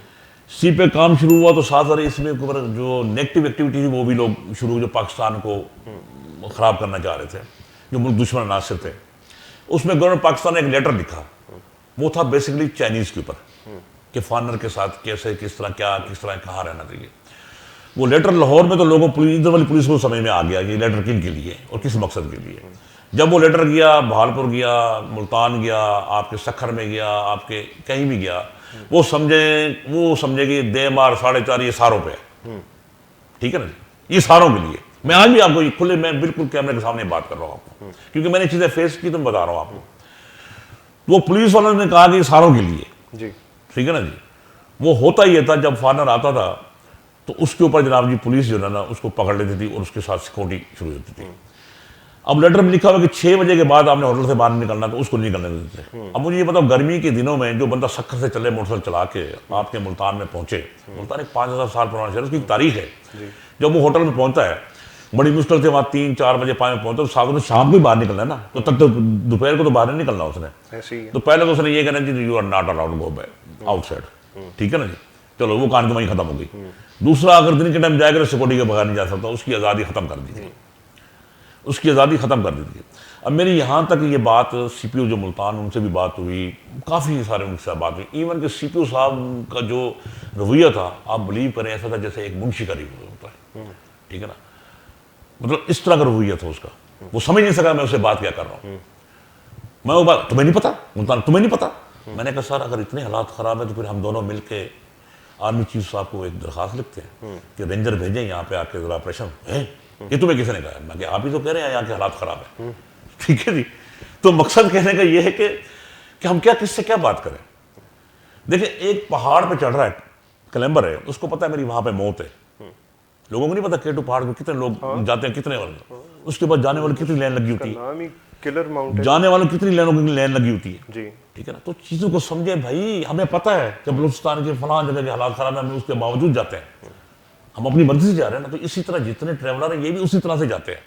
Speaker 2: सीपेक काम शुरू हुआ तो साथ साथ इसमें जो नेगेटिव एक्टिविटी थी वो भी लोग शुरू हुए, जो पाकिस्तान को ख़राब करना चाह रहे थे, जो मुल्क दुश्मन नासिर थे। उसमें गवर्नमेंट पाकिस्तान ने एक लेटर लिखा, वो था बेसिकली चाइनीज़ के ऊपर कि फॉरेनर के साथ कैसे, किस तरह कहाँ रहना चाहिए। वो लेटर लाहौर में तो लोगों इधर वाली पुलिस को समझ में आ गया कि लेटर किन के लिए और किस मकसद के लिए। जब वो लेटर गया, बहालपुर गया, मुल्तान गया, आपके सखर में गया, आपके कहीं भी गया, वो समझे कि दे मार 4.5 ये सारों पे है, ठीक है ना, ये सारों के लिए। मैं आज भी आपको खुले, मैं बिल्कुल कैमरे के सामने बात कर रहा हूँ आपको, क्योंकि मैंने चीज़ें फेस की तो मैं बता रहा हूँ आपको। तो वो पुलिस वालों ने कहा कि सारों के लिए
Speaker 1: जी,
Speaker 2: ठीक है ना जी। वो होता ही था, जब फॉरेनर आता था तो उसके ऊपर जनाब जी पुलिस जो है ना उसको पकड़ लेती थी और उसके साथ सिक्योरिटी शुरू होती थी। अब लेटर में लिखा हुआ कि 6 बजे के बाद आपने होटल से बाहर निकलना, तो उसको नहीं निकलने देते थे। अब मुझे ये बताओ, गर्मी के दिनों में जो बंदा सखर से चले मोटरसाइकिल चला के आपके मुल्तान में पहुंचे, मुल्तान एक 5000 साल पुराना शहर, उसकी तारीख है। जब वो होटल में पहुंचता है, बड़ी मुश्किल से वहाँ 3-4 बजे 5 बजे पहुंचता, तो साथ में शाम को ही बाहर निकलना है ना, तो तब तो दोपहर को तो बाहर नहीं निकलना उसने।
Speaker 1: ऐसे ही है।
Speaker 2: तो पहले तो उसने ये कहना जी, you are not allowed go back outside, ठीक है ना जी। चलो वो कहानी तो वहीं खत्म हो गई। दूसरा, अगर दिन के टाइम जाएगा तो सिक्योरिटी के बगैर नहीं जा सकता, उसकी आज़ादी ख़त्म कर दी थी, उसकी आज़ादी ख़त्म कर दी थी। अब मेरी यहाँ तक ये बात CPU जो मुल्तान, उनसे भी बात हुई, काफ़ी सारे उनसे बात हुई। इवन कि CPU साहब का जो रवैया था, आप बिलीव करें, ऐसा था जैसे एक मुंशी का रवैया होता है, ठीक है ना, मतलब इस तरह का रवैया था उसका। वो समझ नहीं सका मैं उससे बात क्या कर रहा हूँ। मैं वो बात, तुम्हें नहीं पता मुल्तान, तुम्हें नहीं पता? मैंने कहा सर अगर इतने हालात ख़राब है तो फिर हम दोनों मिल के आर्मी चीफ साहब को एक दरख्वास्त लिखते हैं कि रेंजर भेजें यहाँ पे आके ज़रा ऑपरेशन है। ये तुम्हें किसी ने कहा? मैं कि आप ही तो कह रहे हैं यहाँ के हालात ख़राब है, ठीक है जी। तो मकसद कहने का ये है कि हम क्या, किससे क्या बात करें। देखिए, एक पहाड़ पे चढ़ रहा है, क्लाइंबर है, उसको पता है मेरी वहाँ पे मौत है। लोगों को नहीं पता K2 पहाड़ पे कितने लोग जाते हैं, कितने वाले, उसके बाद जाने वाले कितनी लाइन लगी होती है,
Speaker 1: नाम ही किलर माउंटेन,
Speaker 2: जाने वालों कितनी लाइनों की लाइन लगी होती है
Speaker 1: जी,
Speaker 2: ठीक है ना। तो चीज़ों को समझे भाई, हमें पता है कि बलूचिस्तान के फलां जगह के हालात ख़राब है, हम उसके बावजूद जाते हैं, हम अपनी मर्जी से जा रहे हैं ना। तो इसी तरह जितने ट्रैवलर हैं ये भी उसी तरह से जाते हैं।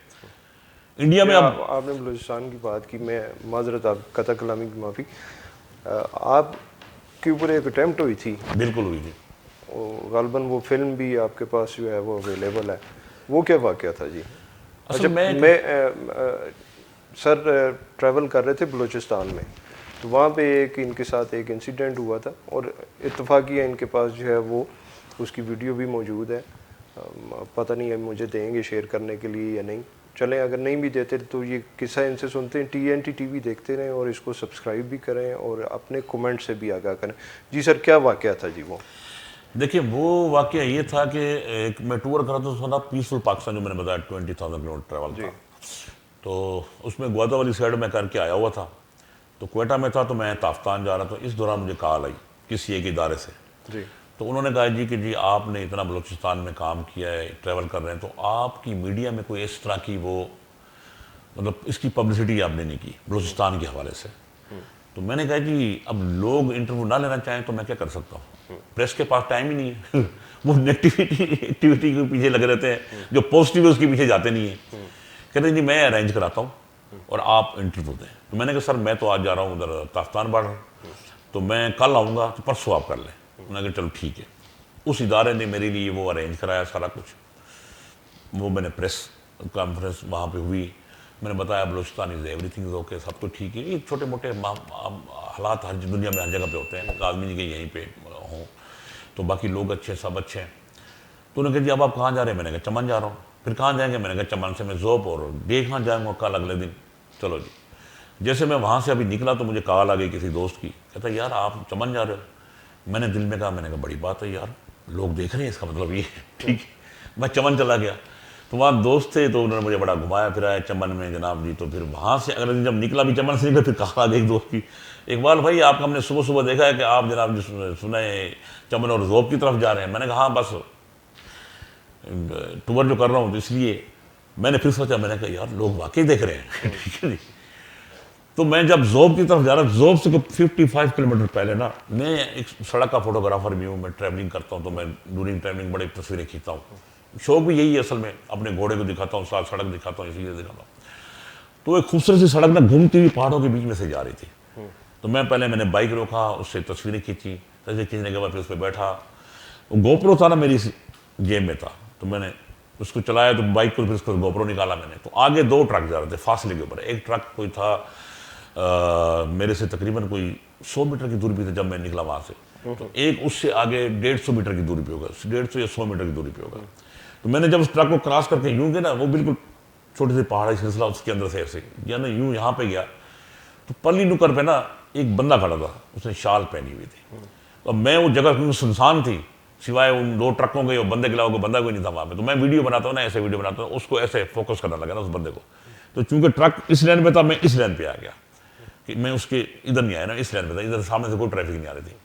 Speaker 2: इंडिया में अब
Speaker 1: आपने बलूचिस्तान की बात की, मैं माजरत आप कता कलामी की माफ़ी, आपके ऊपर एक अटैम्प्ट हुई थी,
Speaker 2: बिल्कुल हुई थी,
Speaker 1: गालबन वो फिल्म भी आपके पास जो है वो अवेलेबल है, वो क्या वाक़या था जी?
Speaker 2: अच्छा,
Speaker 1: मैं सर ट्रैवल कर रहे थे बलूचिस्तान में, तो वहाँ पे एक इनके साथ एक इंसिडेंट हुआ था और इत्तफाक़िया इनके पास जो है वो उसकी वीडियो भी मौजूद है। पता नहीं है मुझे देंगे शेयर करने के लिए या नहीं, चलें अगर नहीं भी देते तो ये किस्सा इनसे सुनते हैं। TNT TV देखते रहें और इसको सब्सक्राइब भी करें और अपने कमेंट से भी आगाह करें। जी सर, क्या वाक़या था जी वो?
Speaker 2: देखिए, वो वाक़या ये था कि एक मैं टूर कर रहा था पीसफुल पाकिस्तान, जो मैंने बताया 20,000 किलोमीटर ट्रैवल था। तो उसमें ग्वादा वाली साइड में करके आया हुआ था, तो क्वेटा में था, तो मैं ताफ्तान जा रहा था। इस दौरान मुझे कॉल आई किसी एक इदारे से
Speaker 1: जी,
Speaker 2: तो उन्होंने कहा जी कि जी आपने इतना बलूचिस्तान में काम किया है, ट्रैवल कर रहे हैं, तो आपकी मीडिया में कोई इस तरह की वो मतलब इसकी पब्लिसिटी आपने नहीं की बलूचिस्तान के हवाले से। तो मैंने कहा कि अब लोग इंटरव्यू ना लेना चाहें तो मैं क्या कर सकता हूँ, प्रेस के पास टाइम ही नहीं है वो नेगेटिविटी एक्टिविटी के पीछे लगे रहते हैं, जो पॉजिटिव है उसके पीछे जाते नहीं हैं। कहते जी मैं अरेंज कराता हूँ और आप इंटरव्यू दें। तो मैंने कहा सर मैं तो आज जा रहा हूँ उधर ताफ्तान बाढ़, तो मैं कल आऊँगा, तो परसों आप कर लें। उन्होंने कहा चलो ठीक है। उस इदारे ने मेरे लिए वो अरेंज कराया सारा कुछ। वो मैंने प्रेस कॉन्फ्रेंस वहाँ पे हुई, मैंने बताया Balochistan is everything is okay, सब तो ठीक है। ये छोटे मोटे हालात हर दुनिया में हर जगह पे होते हैं, लाजमी नहीं कि यहीं पे हों, तो बाकी लोग अच्छे, सब अच्छे हैं। तो उन्होंने कहा जी अब आप कहाँ जा रहे हैं? मैंने कहा चमन जा रहा हूँ। फिर कहाँ जाएंगे? मैंने कहा चमन से मैं ज़ोप और डे कहाँ जाऊँगा कल अगले दिन। चलो जी। जैसे मैं वहाँ से अभी निकला तो मुझे कॉल आ गई किसी दोस्त की, कहता यार आप चमन जा रहे हो? मैंने दिल में कहा, मैंने कहा बड़ी बात है यार, लोग देख रहे हैं, इसका मतलब ये है, ठीक है। मैं चमन चला गया, तो वहाँ दोस्त थे, तो उन्होंने मुझे बड़ा घुमाया फिराया चमन में जनाब जी। तो फिर वहाँ से अगले दिन जब निकला भी चमन से निकला, फिर कहा आ गई दोस्त की, इकबाल भाई आपका हमने सुबह सुबह देखा है कि आप जनाब जी सुने चमन और ज़ोब की तरफ जा रहे हैं। मैंने कहा हाँ बस टूर जो कर रहा हूँ, तो इसलिए मैंने फिर सोचा, मैंने कहा यार लोग वाकई देख रहे हैं ठीक है जी। तो मैं जब ज़ोब की तरफ जा रहा, ज़ोब से 55 किलोमीटर पहले ना, मैं एक सड़क का फोटोग्राफर भी हूँ, मैं ट्रैवलिंग करता हूँ, तो मैं ड्यूरिंग ट्रैवलिंग बड़ी तस्वीरें खींचता हूँ। शौक भी यही है असल में, अपने घोड़े को दिखाता हूँ, साथ सड़क दिखाता हूँ, इसलिए दिखाता हूँ। तो एक खूबसूरत सी सड़क ना घूमती हुई पहाड़ों के बीच में से जा रही थी। तो मैंने बाइक रोका, उससे तस्वीरें खींची, तस्वीरें खींचने के बाद फिर उस पर बैठा। वो गोप्रो था ना मेरी जेब में था, तो मैंने उसको चलाया, तो बाइक को फिर उसको गोप्रो निकाला मैंने। तो आगे 2 ट्रक जा रहे थे फासले के ऊपर। एक ट्रक कोई था मेरे से तकरीबन कोई 100 मीटर की दूरी पे था जब मैं निकला वहाँ से, तो एक उससे आगे 150 मीटर की दूरी पे होगा, 150 या 100 मीटर की दूरी पे होगा। तो मैंने जब उस ट्रक को क्रॉस करके यूँ गया ना, वो बिल्कुल छोटी सी पहाड़ी सिलसिला उसके अंदर से ऐसे या ना यूँ यहाँ पे गया, तो पल्ली नुकर पे ना एक बंदा खड़ा था, उसने शाल पहनी हुई थी। तो मैं वो जगह क्योंकि सुनसान थी, सिवाय उन 2 ट्रकों के और बंदे के अलावा कोई बंदा कोई नहीं था वहाँ पे। तो मैं वीडियो बनाता हूँ ना, ऐसे वीडियो बनाता हूँ, उसको ऐसे फोकस करना लगा ना उस बंदे को। तो चूंकि ट्रक इस लाइन में था, मैं इस लाइन पे आ गया कि मैं उसके इधर नहीं आया ना, इस लाइन में था, इधर सामने से कोई ट्रैफिक नहीं आ रही थी।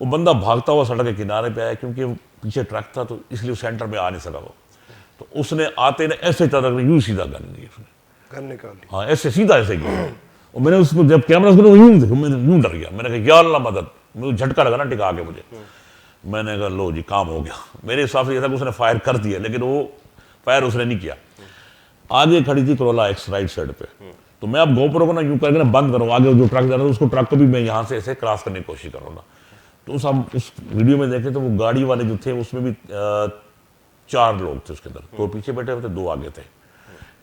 Speaker 2: वो बंदा भागता हुआ सड़क के किनारे पे आया, क्योंकि वो पीछे ट्रक था तो इसलिए वो सेंटर में आ नहीं सका वो। तो उसने आते ने ऐसे चादर यूँ सीधा गन दी उसने,
Speaker 1: गन निकाल ली,
Speaker 2: हाँ ऐसे सीधा ऐसे किया। और मैंने उसको जब कैमरा उसको यूँ देखा, मैं यूँ डर गया। मैंने कहा या अल्लाह मदद, मुझे झटका लगा ना टिका के मुझे। मैंने कहा लो जी काम हो गया। मेरे हिसाब से ये था कि उसने फायर कर दिया, लेकिन वो फायर उसने नहीं किया। आगे खड़ी थी करोला एक्स राइट साइड पे, तो मैं अब गोप्रो को ना यूँ करके ना बंद करूँ, आगे जो ट्रक जा रहा था उसको, ट्रक को भी मैं यहाँ से ऐसे क्रॉस करने की कोशिश करूँगा। तो उस वीडियो में देखे तो वो गाड़ी वाले जो थे उसमें भी 4 लोग थे उसके अंदर, 2 पीछे बैठे हुए थे, 2 आगे थे,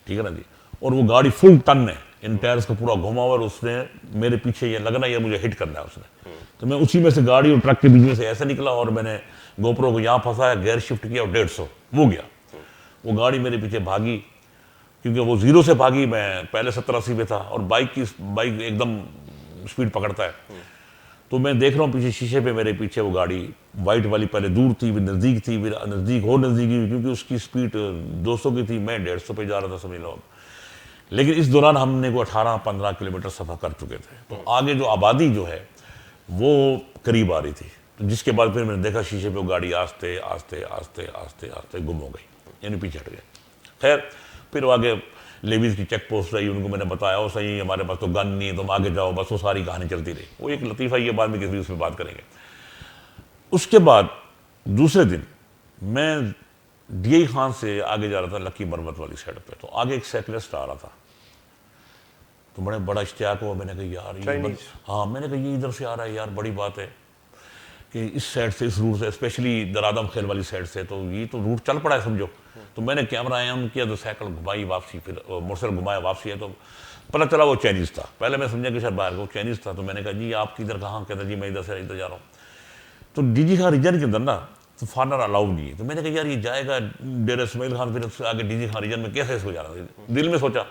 Speaker 2: ठीक है ना जी। और वो गाड़ी फुल टन है, इन टायर्स को पूरा घुमा हुआ, और उसने मेरे पीछे ये लगना ये मुझे हिट करना है उसने। तो मैं उसी में से गाड़ी और ट्रक के बीच में से ऐसे निकला और मैंने गोप्रो को यहाँ फंसाया, गियर शिफ्ट किया और 150 वो गया। वो गाड़ी मेरे पीछे भागी, क्योंकि वो 0 से भागी, मैं पहले 70-80 पे था, और बाइक एकदम स्पीड पकड़ता है। तो मैं देख रहा हूँ पीछे शीशे पे मेरे पीछे वो गाड़ी वाइट वाली पहले दूर थी, फिर नज़दीक थी, फिर नज़दीक हो नज़दीकी, क्योंकि उसकी स्पीड 200 की थी, मैं 150 पे जा रहा था, समझ लो। लेकिन इस दौरान हमने को 18-15 किलोमीटर सफ़र कर चुके थे। तो आगे जो आबादी जो है वो करीब आ रही थी, तो जिसके बाद फिर मैंने देखा शीशे पे वो गाड़ी आस्ते आस्ते आस्ते आस्ते आस्ते गुम हो गई, यानी पीछे हट गए। खैर फिर वो आगे लेवीज की चेक पोस्ट रही, उनको मैंने बताया वो सही हमारे पास तो गन नहीं है, तुम आगे जाओ, बस वो सारी कहानी चलती रही। वो एक लतीफ़ा, ये बाद में किसी उसमें बात करेंगे। उसके बाद दूसरे दिन मैं DI खान से आगे जा रहा था लक्की मरमत वाली साइड पे, तो आगे एक साइकिलिस्ट आ रहा था, तो बड़ा इश्तियाक हुआ। मैंने कहा यार ये हाँ, मैंने कहा ये इधर से आ रहा है यार, बड़ी बात है कि इस साइड से, इस रूट से, स्पेशली दरादम खेल वाली साइड से, तो ये तो रूट चल पड़ा है समझो। तो मैंने कैमरा ऑन किया तो साइकिल घुमाई वापसी, फिर मोटरसाइकिल घुमाया वापसी है, तो पता चला वो चाइनीज़ था। पहले मैं समझा कि शायद बाहर का, वो चाइनीज़ था। तो मैंने कहा जी आप किधर, कहाँ? कहता जी मैं इधर से इधर जा रहा हूँ। तो DG खान रीजन के अंदर ना तो फॉरनर अलाउड नहीं है। तो मैंने कहा यार ये जाएगा डेरा इस्माइल खान, फिर उससे आगे DG खान रीजन में कैसे इसको जाना, दिल में सोचा।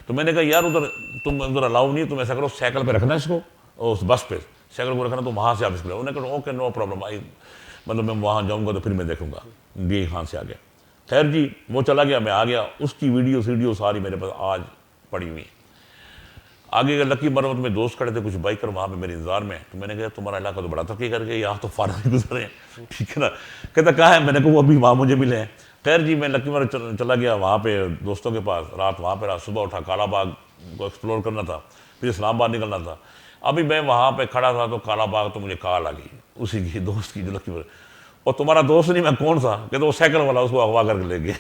Speaker 2: तो मैंने कहा यार उधर तुम उधर अलाउ नहीं है, तुम ऐसा करो साइकिल पे रखना इसको, और उस बस पे साइकिल को रखना, तो वहाँ से आप इसको। उन्होंने कहा ओके नो प्रॉब्लम, आई मतलब मैं वहाँ जाऊँगा तो फिर मैं देखूँगा DI खान से आगे। खैर जी वो चला गया, मैं आ गया। उसकी वीडियो सारी मेरे पास आज पड़ी हुई। आगे लक्की मरमत में दोस्त खड़े थे, कुछ बाइकर वहाँ पे मेरे इंतजार में। तो मैंने कहा तुम्हारा इलाका तो बड़ा तरक्की करके, यहाँ तो फारग गुजर रहे हैं, ठीक है ना। कहता कहाँ है? मैंने कहा वो अभी वहाँ मुझे मिले हैं। खैर जी मैं लक्की मरमत चला गया वहाँ पे दोस्तों के पास, रात वहाँ पे रहा। सुबह उठा, कालाबाग को एक्सप्लोर करना था, फिर इस्लामाबाद निकलना था। अभी मैं वहाँ पे खड़ा था तो कालाबाग तो मुझे कॉल आ गई उसी की दोस्त की, जो लक्की मरमत। और तुम्हारा दोस्त नहीं, मैं कौन सा? कहते वो साइकिल वाला, उसको अगवा करके ले गए।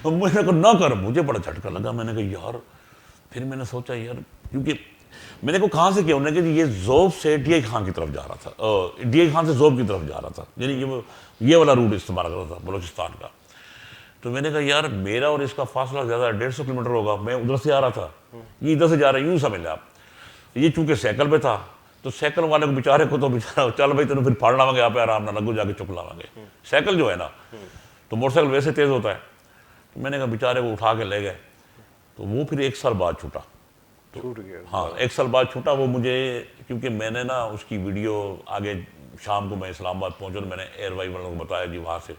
Speaker 2: मैंने कहा ना कर, मुझे बड़ा झटका लगा। मैंने कहा यार, फिर मैंने सोचा यार, क्योंकि मैंने को कहाँ से किया, उन्होंने कहा ये ज़ोब से DI खान की तरफ जा रहा था, DI खान से ज़ोब की तरफ जा रहा था, यानी ये वाला रूट इस्तेमाल कर रहा था बलोचिस्तान का। तो मैंने कहा यार मेरा और इसका फासला ज़्यादा 150 किलोमीटर होगा, मैं उधर से आ रहा था, ये इधर से जा रहा है, यूँ समझ आप। ये चूँकि साइकिल पे था तो साइकिल वाले को बेचारे को तो बेचारा, चल भाई तेन फिर फाड़ लावांगे, यहाँ पे आराम ना लगो, जाके चुक लावांगे। साइकिल जो है ना, तो मोटरसाइकिल वैसे तेज़ होता है। तो मैंने कहा बेचारे को उठा के ले गए। तो वो फिर 1 साल बाद छूटा, तो
Speaker 1: छूट गया।
Speaker 2: हाँ 1 साल बाद छूटा वो मुझे, क्योंकि मैंने ना उसकी वीडियो आगे शाम को मैं इस्लामाबाद पहुंचा तो मैंने एयर वाई वालों को बताया जी वहाँ से।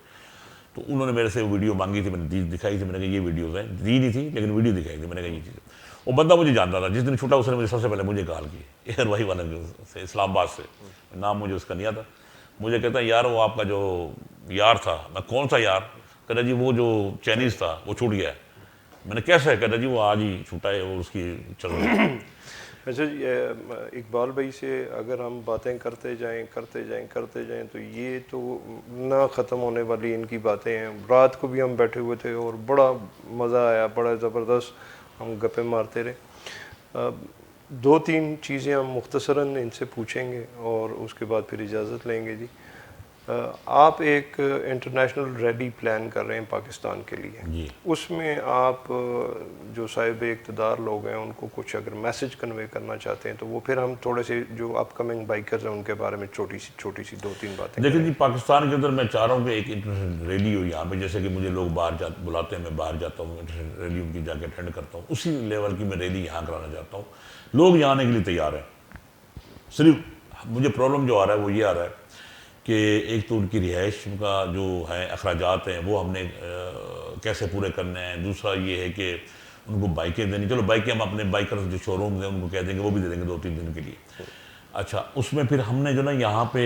Speaker 2: तो उन्होंने मेरे से वीडियो मांगी थी, मैंने दिखाई थी। मैंने कहा ये वीडियोज़ हैं, दी नहीं थी लेकिन वीडियो दिखाई थी। मैंने कहा ये चीज़, वो बंदा मुझे जानता था, जिस दिन छूटा उसने मुझे सबसे पहले मुझे कॉल की, एयर वाई वाले से, इस्लामाबाद से, नाम मुझे उसका नहीं आता। मुझे कहता है यार वो आपका जो यार था। मैं कौन सा यार? कहता जी वो जो चाइनीज़ था वो छूट गया है। मैंने कैसे? कहता जी वो आज ही छूटा है, वो उसकी चल रही है।
Speaker 1: अच्छा जी, इकबाल भाई से अगर हम बातें करते जाएं तो ये तो ना ख़त्म होने वाली इनकी बातें हैं। रात को भी हम बैठे हुए थे और बड़ा मज़ा आया, बड़ा ज़बरदस्त हम गप्पे मारते रहे। 2-3 चीज़ें हम मुख्तसरन इनसे पूछेंगे और उसके बाद फिर इजाज़त लेंगे जी। आप एक इंटरनेशनल रैली प्लान कर रहे हैं पाकिस्तान के लिए, उसमें आप जो साहिब इक़्तिदार लोग हैं उनको कुछ अगर मैसेज कन्वे करना चाहते हैं तो वो फिर हम थोड़े से जो अपकमिंग बाइकर्स हैं उनके बारे में छोटी सी 2-3 बातें।
Speaker 2: देखिए जी, पाकिस्तान के अंदर मैं चाह रहा हूँ कि एक इंटरनेशनल रैली हो यहाँ पे। जैसे कि मुझे लोग बाहर बुलाते हैं, मैं बाहर जाता हूँ, इंटरनेशनल रैली उनकी जाके अटेंड करता हूँ, उसी लेवल की मैं रैली यहाँ कराना चाहता हूँ। लोग यहाँ आने के लिए तैयार हैं। सिर्फ मुझे प्रॉब्लम जो आ रहा है वो ये आ रहा है कि एक तो उनकी रिहाइश का जो है अखराजात हैं वो हमने कैसे पूरे करने हैं। दूसरा ये है कि उनको बाइकें देनी, चलो बाइकें हम अपने बाइकर्स जो शोरूम हैं उनको कह देंगे, वो भी दे देंगे 2-3 दिन के लिए। अच्छा, उसमें फिर हमने जो ना यहाँ पे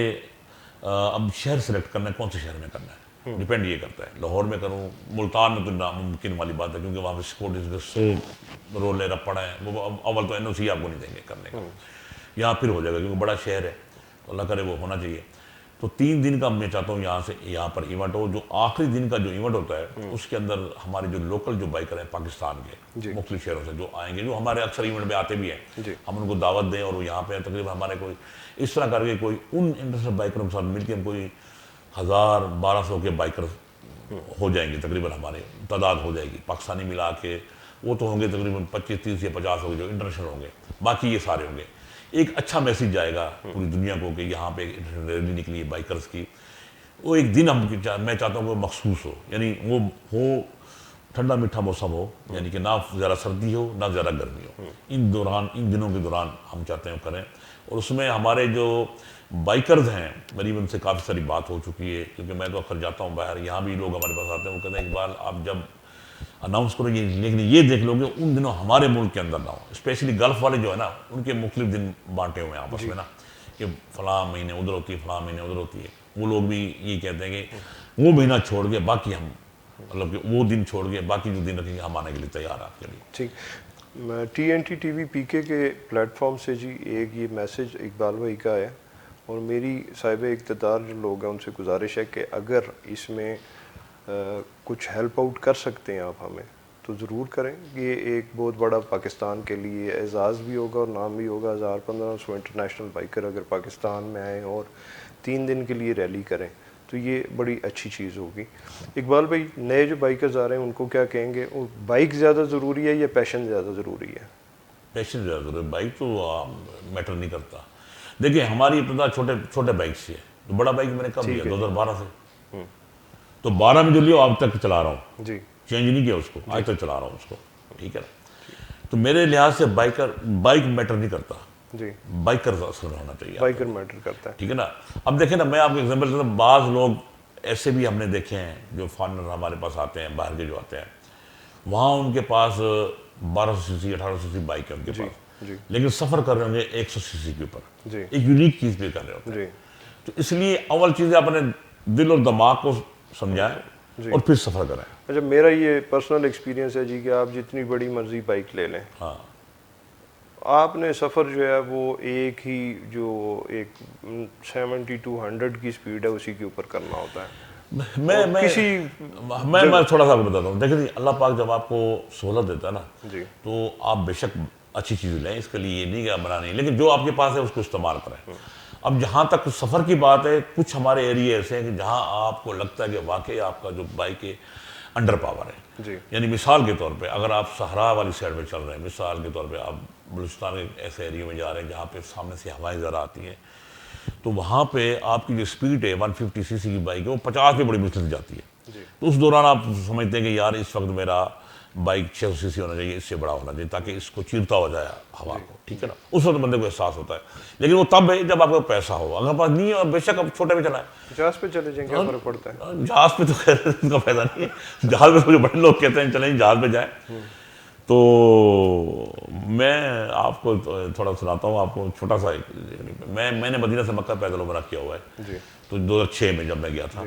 Speaker 2: अब शहर सेलेक्ट करना है, कौन से शहर में करना है, डिपेंड ये करता है। लाहौर में करूँ, मुल्तान में तो नामुमकिन वाली बात है, क्योंकि वहाँ पर सिक्योरिटी से रोले रपड़ हैं, वो अव्वल तो NOC आपको नहीं देंगे करने का। यहाँ फिर हो जाएगा क्योंकि बड़ा शहर है, तो अल्लाह करे वो होना चाहिए। तो 3 दिन का मैं चाहता हूँ यहाँ से यहाँ पर इवेंट हो। जो आखिरी दिन का जो इवेंट होता है उसके अंदर हमारे जो लोकल जो बाइकर हैं पाकिस्तान के मुख्तलिफ शहरों से जो आएंगे, जो हमारे अक्सर इवेंट में आते भी हैं, हम उनको दावत दें और वो यहाँ पे तकरीबन हमारे कोई इस तरह करके कोई उन इंटरनेशनल बाइकरों के साथ मिलकर हम कोई 1000-1200 के बाइकर हो जाएंगे, तकरीबन हमारे तादाद हो जाएगी पाकिस्तानी मिला के। वो तो होंगे तकरीबन 25-30 या 50 होंगे जो इंटरनेशनल होंगे, बाकी ये सारे होंगे। एक अच्छा मैसेज जाएगा पूरी दुनिया को कि यहाँ पे एक रैली निकली है बाइकर्स की। वो एक दिन मैं चाहता हूँ वो मखसूस हो, यानी वो हो ठंडा मीठा मौसम हो, यानी कि ना ज़्यादा सर्दी हो ना ज़्यादा गर्मी हो। इन दिनों के दौरान हम चाहते हैं करें। और उसमें हमारे जो बाइकर्स हैं, मेरी उनसे काफ़ी सारी बात हो चुकी है, क्योंकि मैं तो अक्सर जाता हूँ बाहर, यहाँ भी लोग हमारे पास आते हैं, वो कहते हैं इकबाल आप जब अनाउंस करोगे लेकिन ये देख लोगे उन दिनों हमारे मुल्क के अंदर ना हो। स्पेशली गल्फ़ वाले जो है ना, उनके मुख्तलिफ दिन बांटे हुए हैं आपस में ना, कि फ़लाँ महीने उधर होती है, फ़लाँ महीने उधर होती है। वो लोग भी ये कहते हैं कि वो महीना छोड़ के बाकी हम, मतलब कि वो दिन छोड़ के बाकी जो दिन रखेंगे हम आने के लिए तैयार हैं आपके लिए।
Speaker 1: ठीक। TNT TV PK के प्लेटफॉर्म से जी एक ये मैसेज इकबाल भाई का है, और मेरी साहिब इक़्तिदार जो लोग हैं उनसे गुजारिश है कि अगर इसमें कुछ हेल्प आउट कर सकते हैं आप हमें तो ज़रूर करें। ये एक बहुत बड़ा पाकिस्तान के लिए एजाज़ भी होगा और नाम भी होगा। 1000-1500 इंटरनेशनल बाइकर अगर पाकिस्तान में आएँ और 3 दिन के लिए रैली करें तो ये बड़ी अच्छी चीज़ होगी। इकबाल भाई, नए जो बाइकर्स आ रहे हैं उनको क्या कहेंगे? बाइक ज़्यादा ज़रूरी है या पैशन ज़्यादा ज़रूरी है?
Speaker 2: पैशन ज़्यादा ज़रूरी है, बाइक तो मैटर नहीं करता। देखिए हमारी इब्तिदा छोटे छोटे बाइक से है, तो बड़ा बाइक मैंने कब लिया? 2012 से। तो 12 में जो लिया अब तक चला रहा हूँ जी, चेंज नहीं किया उसको, आज तक चला रहा हूँ उसको, ठीक है ना। तो मेरे लिहाज से बाइक मैटर नहीं करता जी, बाइकर असर होना चाहिए,
Speaker 1: बाइकर मैटर करता है,
Speaker 2: ठीक है ना। अब देखें ना, मैं आपको एग्जांपल देता हूँ, बाज़ लोग ऐसे भी हमने देखे हैं जो फॉरेनर हमारे पास आते हैं, बाहर के जो आते हैं, वहाँ उनके पास 1200 सीसी 1800 सीसी बाइक है उनके पास, लेकिन सफ़र कर रहे होंगे 100 सीसी के ऊपर, एक यूनिक चीज़ पे कर रहे होते हैं। तो इसलिए अव्वल चीज़ अपने दिल और दिमाग को समझाएं और फिर सफ़र करें।
Speaker 1: अच्छा, मेरा ये पर्सनल एक्सपीरियंस है जी कि आप जितनी बड़ी मर्जी बाइक ले लें,
Speaker 2: हाँ,
Speaker 1: आपने सफ़र जो है वो एक ही जो एक 70-100 की स्पीड है उसी के ऊपर करना होता है।
Speaker 2: मैं थोड़ा सा आपको बताता हूँ। देखिए अल्लाह पाक जब आपको सहूलत देता है ना जी, तो आप बेशक अच्छी चीज़ लें, इसके लिए ये नहीं कि आप बना नहीं, लेकिन जो आपके पास है उसको इस्तेमाल करें। अब जहाँ तक सफ़र की बात है, कुछ हमारे एरिया ऐसे हैं कि जहाँ आपको लगता है कि वाकई आपका जो बाइक है अंडर पावर है जी। यानी मिसाल के तौर पे अगर आप सहरा वाली साइड में चल रहे हैं, मिसाल के तौर पे आप बलूचिस्तान के ऐसे एरिया में जा रहे हैं जहाँ पे सामने से हवाएं ज़रा आती हैं, तो वहाँ पे आपकी जो स्पीड है 150 सीसी की बाइक है वो 50 पे बड़ी मुश्किल से जाती है जी। तो उस दौरान आप समझते हैं कि यार इस वक्त मेरा बाइक 600 सीसी होना चाहिए, इससे बड़ा होना चाहिए ताकि इसको चीरता हो जाए हवा को, ठीक है ना। उस वक्त बंदे को एहसास होता है, लेकिन वो तब है जब आपके पैसा हो। अगर पास नहीं है, बेशक आप छोटे पे चलाएं,
Speaker 1: जहाज पे चले जाएंगे, क्या फर्क पड़ता है?
Speaker 2: जहाज पे तो खैर इसका फायदा नहीं है, जहाज पे तो जो बड़े लोग कहते हैं चलें जहाज पे जाएं। तो मैं आपको थोड़ा सुनाता हूँ आपको छोटा सा। मैंने मदीना से मक्का पैदल उमरा किया हुआ है जी। तो 2006 में जब मैं गया था,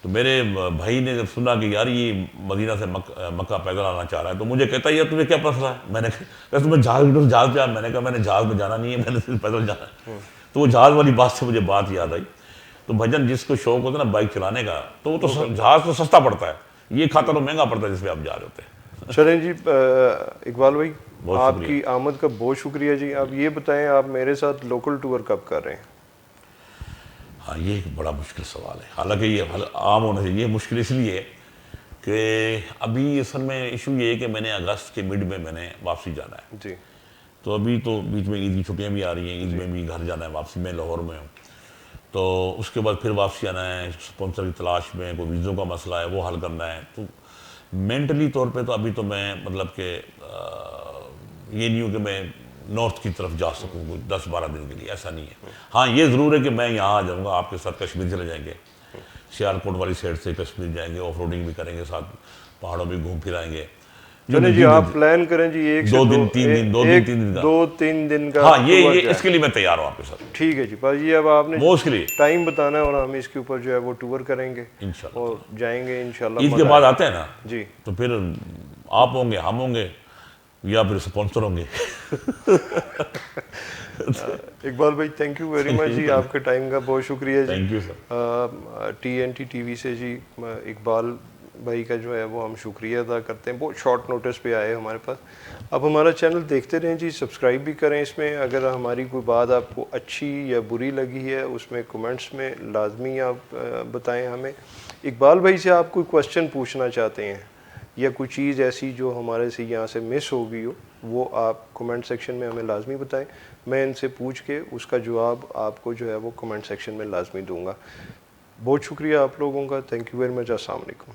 Speaker 2: तो मेरे भाई ने जब सुना कि यार ये मदीना से मक्का पैदल आना चाह रहा है, तो मुझे कहता है यार तुझे क्या मसला है? मैंने कहा तुम्हें जहाज पे आ। मैंने कहा मैंने जहाज में जाना नहीं है, मैंने सिर्फ पैदल जाना है। तो वो जहाज वाली बात से मुझे बात याद आई। तो भजन जिसको शौक होता है ना बाइक चलाने का, तो वो तो जहाज तो सस्ता पड़ता है, ये खाता तो महंगा पड़ता है जिसपे आप जा रहे होते हैं।
Speaker 1: चलें जी, इकबाल भाई आपकी आमद का बहुत शुक्रिया जी। आप ये बताएं आप मेरे साथ लोकल टूर कब कर रहे हैं?
Speaker 2: हाँ, ये एक बड़ा मुश्किल सवाल है, हालांकि ये आम होना चाहिए। मुश्किल इसलिए कि अभी असल में इशू ये है कि मैंने अगस्त के मिड में मैंने वापसी जाना है जी। तो अभी तो बीच में ईद की छुट्टियाँ भी आ रही हैं, ईद में भी घर जाना है वापसी में, लाहौर में हूँ। तो उसके बाद फिर वापसी आना है, स्पॉन्सर की तलाश में, कोई वीज़ों का मसला है वो हल करना है। तो मेंटली तौर पे तो अभी तो मैं मतलब कि ये नहीं हूँ कि मैं नॉर्थ की तरफ जा सकूँ 10-12 दिन के लिए, ऐसा नहीं है। हाँ, ये ज़रूर है कि मैं यहाँ आ जाऊँगा, आपके साथ कश्मीर चले जाएंगे, सियालकोट वाली साइड से कश्मीर जाएंगे, ऑफ रोडिंग भी करेंगे, साथ पहाड़ों में घूम फिर आएंगे।
Speaker 1: चलिए जी, आप प्लान करें जी,
Speaker 2: 2 दिन 3 दिन
Speaker 1: 2-3 दिन का।
Speaker 2: हाँ, ये इसके लिए मैं तैयार हूँ आपके साथ।
Speaker 1: ठीक है जी, बस ये अब आपने
Speaker 2: उसके लिए
Speaker 1: टाइम बताना है और हम इसके ऊपर जो है वो टूर करेंगे इंशाल्लाह, और जाएंगे इंशाल्लाह।
Speaker 2: ईद के बाद आते हैं ना
Speaker 1: जी,
Speaker 2: तो फिर आप होंगे, हम होंगे, या फिर स्पॉन्सर होंगे।
Speaker 1: इकबाल भाई थैंक यू वेरी मच जी, आपके टाइम का बहुत शुक्रिया जी।
Speaker 2: Thank you sir.
Speaker 1: TNT TV से जी इकबाल भाई का जो है वो हम शुक्रिया अदा करते हैं, बहुत शॉर्ट नोटिस पे आए हमारे पास। आप हमारा चैनल देखते रहें जी, सब्सक्राइब भी करें इसमें। अगर हमारी कोई बात आपको अच्छी या बुरी लगी है उसमें कमेंट्स में लाजमी आप बताएं हमें। इकबाल भाई से आप कोई क्वेश्चन पूछना चाहते हैं या कोई चीज़ ऐसी जो हमारे से यहाँ से मिस हो गई हो, वो आप कमेंट सेक्शन में हमें लाजमी बताएं। मैं इनसे पूछ के उसका जवाब आपको जो है वो कमेंट सेक्शन में लाजमी दूंगा। बहुत शुक्रिया आप लोगों का, थैंक यू वेरी मच, अस्सलाम वालेकुम।